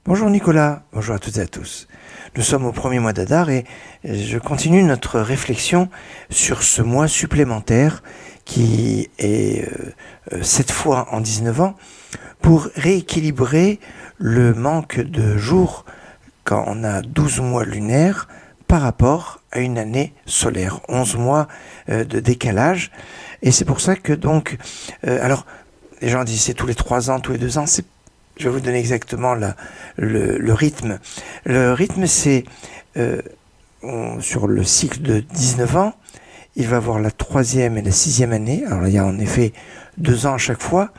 Bonjour Nicolas, bonjour à toutes et à tous. Nous sommes au premier mois d'Adar et je continue notre réflexion sur ce mois supplémentaire qui est 7 fois en 19 ans pour rééquilibrer le manque de jours quand on a 12 mois lunaires par rapport à une année solaire, 11 mois de décalage. Et c'est pour ça que donc, alors les gens disent c'est tous les 3 ans, tous les 2 ans, je vais vous donner exactement le rythme. Le rythme, c'est sur le cycle de 19 ans, il va avoir la 3e et la 6e année. Alors il y a en effet 2 ans à chaque fois,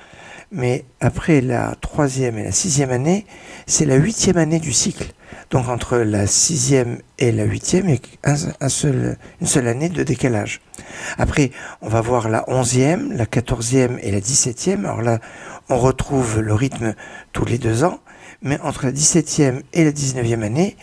mais après la 3e et la 6e année, c'est la 8e année du cycle. Donc entre la 6e et la 8e, il y a une seule année de décalage. Après, on va voir la 11e, la 14e et la 17e. Alors là, on retrouve le rythme tous les 2 ans, mais entre la 17e et la 19e année,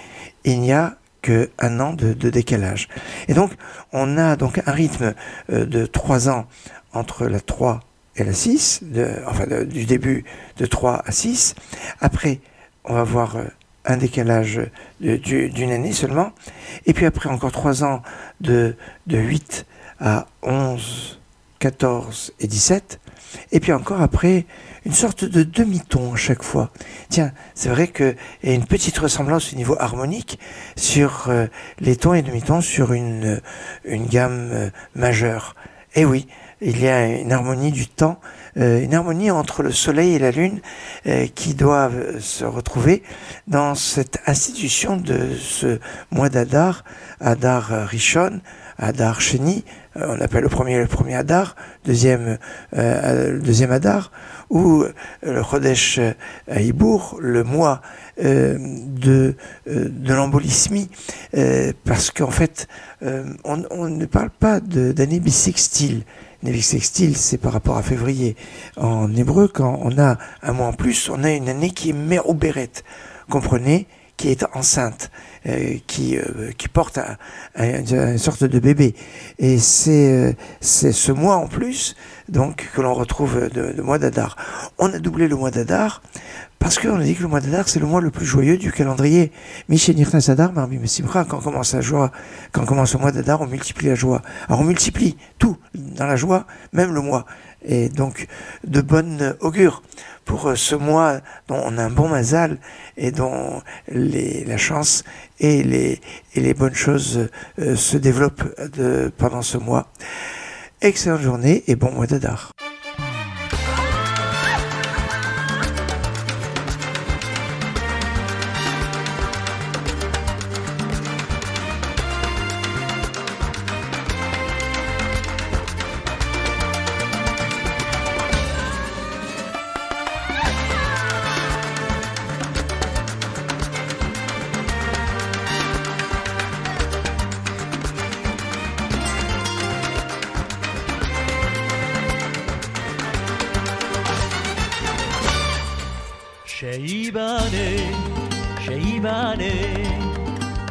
il n'y a qu'un an de décalage. Et donc, on a donc un rythme de 3 ans entre la 3 et la 6, du début de 3 à 6. Après, on va voir un décalage d'une année seulement. Et puis après, encore 3 ans de 8 à 11, 14 et 17. Et puis encore après, une sorte de demi-ton à chaque fois. Tiens, c'est vrai qu'il y a une petite ressemblance au niveau harmonique sur les tons et demi-tons sur une gamme majeure. Et oui, il y a une harmonie du temps, une harmonie entre le soleil et la lune qui doivent se retrouver dans cette institution de ce mois d'Adar, Adar Rishon, Adar Sheni, on appelle le premier Adar, deuxième Adar, ou le Chodesh Ibour, le mois de l'embolismie, parce qu'en fait, on ne parle pas d'année bissextile. L'année bissextile, c'est par rapport à février. En hébreu, quand on a un mois en plus, on a une année qui est Merouberet. Comprenez, qui est enceinte, qui porte une sorte de bébé. Et c'est ce mois en plus, donc, que l'on retrouve de mois d'Adar. On a doublé le mois d'Adar parce qu'on a dit que le mois d'Adar, c'est le mois le plus joyeux du calendrier. Mishenirnas Adar, Marbi Mesimcha, quand on commence la joie, quand on commence le mois d'Adar, on multiplie la joie. Alors on multiplie tout dans la joie, même le mois. Et donc, de bonne augure pour ce mois dont on a un bon mazal et dont la chance et les bonnes choses se développent pendant ce mois. Excellente journée et bon mois d'Adar.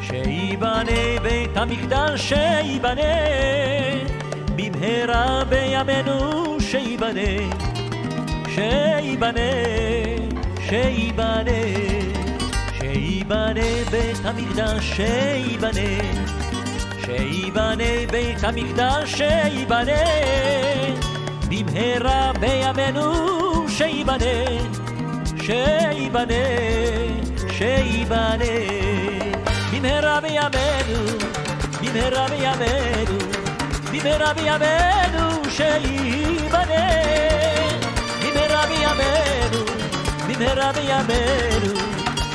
שייבנה בית המקדש שייבנה במהרה בימינו שייבנה בית המקדש שייבנה בית המקדש שייבנה במהרה בימינו שייבנה במהרה בימינו שייבנה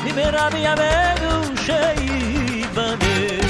במהרה בימינו שייבנה